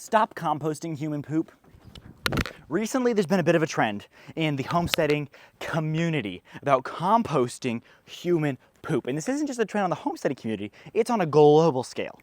Stop composting human poop. Recently, there's been a bit of a trend in the homesteading community about composting human poop. And this isn't just a trend on the homesteading community, it's on a global scale.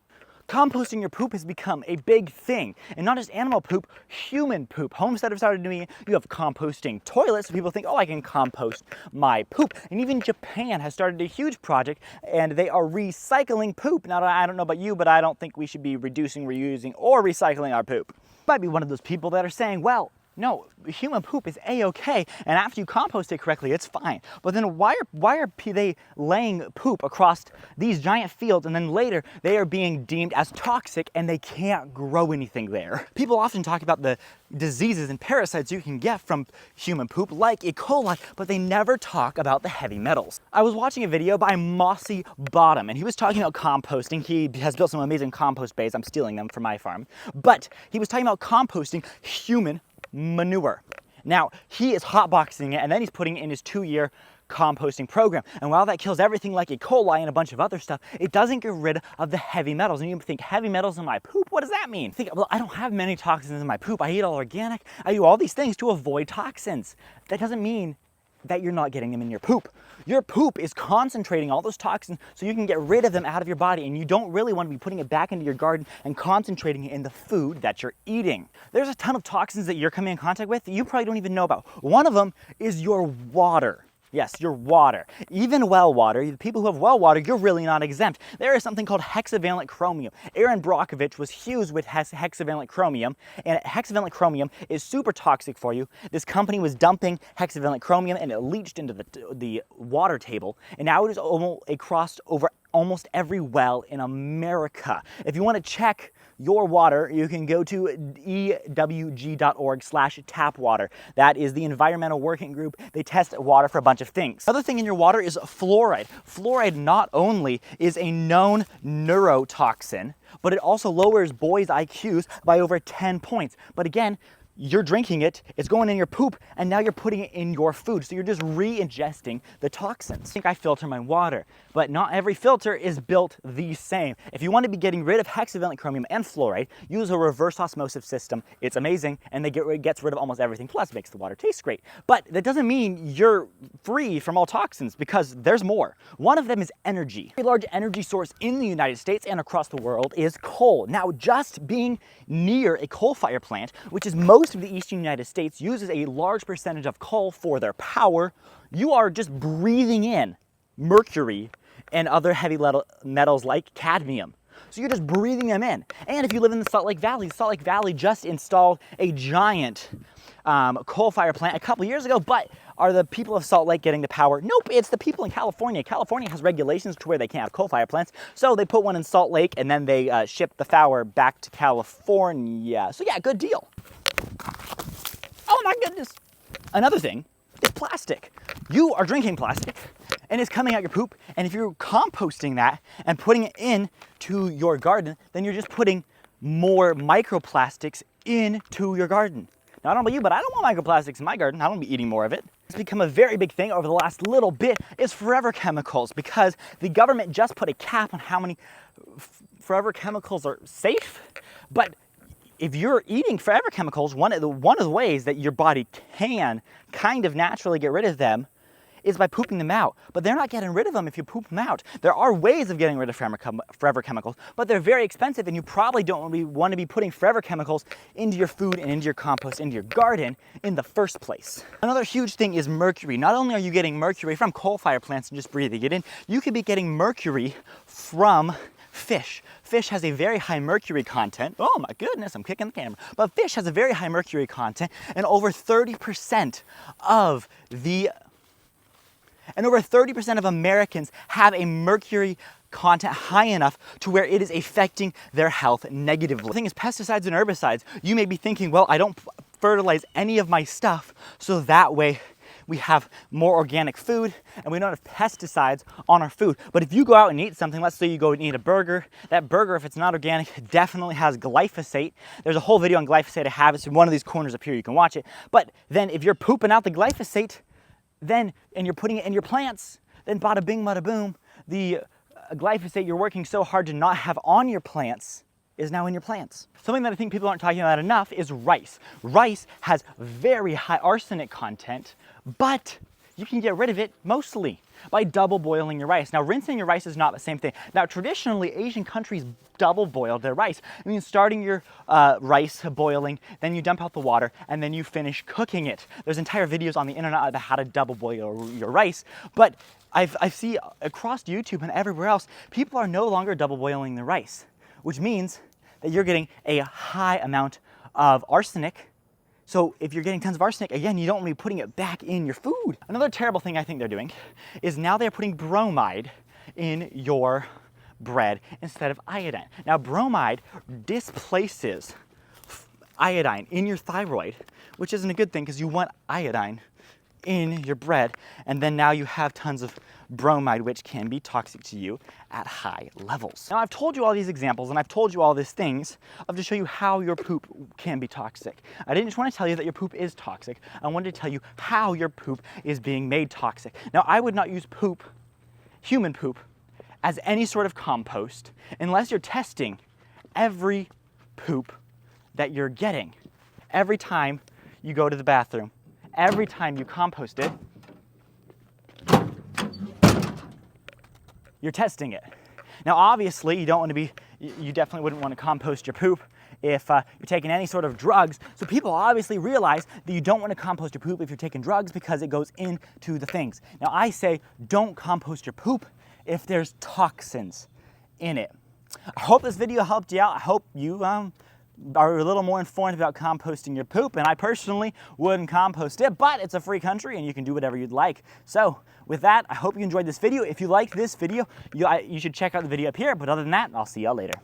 Composting your poop has become a big thing. And not just animal poop, human poop. Homesteaders started doing it. You have composting toilets, so people think, oh, I can compost my poop. And even Japan has started a huge project, and they are recycling poop. Now, I don't know about you, but I don't think we should be reducing, reusing, or recycling our poop. You might be one of those people that are saying, well, no, human poop is a-okay, and after you compost it correctly, it's fine. But then why are they laying poop across these giant fields, and then later they are being deemed as toxic and they can't grow anything there? People often talk about the diseases and parasites you can get from human poop, like E. coli, but they never talk about the heavy metals. I was watching a video by Mossy Bottom, and he was talking about composting. He has built some amazing compost bays. I'm stealing them from my farm. But he was talking about composting human manure. Now, he is hotboxing it, and then he's putting it in his 2-year composting program. And while that kills everything like E. coli and a bunch of other stuff, it doesn't get rid of the heavy metals. And you think, heavy metals in my poop? What does that mean? Think, well, I don't have many toxins in my poop. I eat all organic. I do all these things to avoid toxins. That doesn't mean that you're not getting them in your poop. Your poop is concentrating all those toxins so you can get rid of them out of your body, and you don't really want to be putting it back into your garden and concentrating it in the food that you're eating. There's a ton of toxins that you're coming in contact with that you probably don't even know about. One of them is your water. Yes, your water. Even well water, the people who have well water, you're really not exempt. There is something called hexavalent chromium. Aaron Brockovich was fused with hexavalent chromium, and hexavalent chromium is super toxic for you. This company was dumping hexavalent chromium, and it leached into the water table, and now it is crossed over almost every well in America. If you want to check your water, you can go to ewg.org/tapwater. That is the environmental working group. They test water for a bunch of things. Another thing in your water is fluoride. Fluoride not only is a known neurotoxin, but it also lowers boys' IQs by over 10 points. But again, you're drinking it, it's going in your poop, and now you're putting it in your food. So you're just re-ingesting the toxins. I think I filter my water, but not every filter is built the same. If you want to be getting rid of hexavalent chromium and fluoride, use a reverse osmosis system. It's amazing, and it gets rid of almost everything, plus makes the water taste great. But that doesn't mean you're free from all toxins, because there's more. One of them is energy. A large energy source in the United States and across the world is coal. Now, just being near a coal fire plant, which is most of the eastern United States uses a large percentage of coal for their power, you are just breathing in mercury and other heavy metals like cadmium. So you're just breathing them in. And if you live in the Salt Lake Valley just installed a giant coal fire plant a couple years ago, but are the people of Salt Lake getting the power? Nope, it's the people in California. California has regulations to where they can't have coal fire plants, so they put one in Salt Lake, and then they ship the power back to California. So yeah, good deal. Oh my goodness. Another thing is plastic. You are drinking plastic, and it's coming out your poop, and if you're composting that and putting it into your garden, then you're just putting more microplastics into your garden. Now, I don't know about you, but I don't want microplastics in my garden. I don't want to be eating more of it. It's become a very big thing over the last little bit is forever chemicals, because the government just put a cap on how many forever chemicals are safe. But if you're eating forever chemicals, one of the ways that your body can kind of naturally get rid of them is by pooping them out. But they're not getting rid of them if you poop them out. There are ways of getting rid of forever chemicals, but they're very expensive, and you probably don't want to be putting forever chemicals into your food and into your compost, into your garden in the first place. Another huge thing is mercury. Not only are you getting mercury from coal fire plants and just breathing it in, you could be getting mercury from fish. Fish has a very high mercury content. Oh my goodness, I'm kicking the camera. But fish has a very high mercury content, and over 30% of Americans have a mercury content high enough to where it is affecting their health negatively. The thing is, pesticides and herbicides, you may be thinking, well, I don't fertilize any of my stuff, so that way we have more organic food and we don't have pesticides on our food. But if you go out and eat something, let's say you go and eat a burger, that burger, if it's not organic, definitely has glyphosate. There's a whole video on glyphosate I have. It's in one of these corners up here, you can watch it. But then if you're pooping out the glyphosate, and you're putting it in your plants, then bada bing, bada boom, the glyphosate you're working so hard to not have on your plants is now in your plants. Something that I think people aren't talking about enough is rice. Rice has very high arsenic content, but you can get rid of it mostly by double boiling your rice. Now, rinsing your rice is not the same thing. Now, traditionally, Asian countries double boiled their rice. I mean, starting your rice boiling, then you dump out the water, and then you finish cooking it. There's entire videos on the internet about how to double boil your rice, but I see across YouTube and everywhere else, people are no longer double boiling the rice, which means that you're getting a high amount of arsenic. So if you're getting tons of arsenic, again, you don't want to be putting it back in your food. Another terrible thing I think they're doing is now they're putting bromide in your bread instead of iodine. Now, bromide displaces iodine in your thyroid, which isn't a good thing because you want iodine in your bread, and then now you have tons of bromide, which can be toxic to you at high levels. Now, I've told you all these examples and I've told you all these things to show you how your poop can be toxic. I didn't just want to tell you that your poop is toxic. I wanted to tell you how your poop is being made toxic. Now, I would not use poop, human poop, as any sort of compost unless you're testing every poop that you're getting. Every time you go to the bathroom, every time you compost it, you're testing it. Now, obviously, you definitely wouldn't want to compost your poop if you're taking any sort of drugs. So people obviously realize that you don't want to compost your poop if you're taking drugs because it goes into the things. Now, I say don't compost your poop if there's toxins in it. I hope this video helped you out. I hope you are a little more informed about composting your poop, and I personally wouldn't compost it, but it's a free country and you can do whatever you'd like. So with that, I hope you enjoyed this video. If you liked this video, you should check out the video up here, but other than that, I'll see y'all later.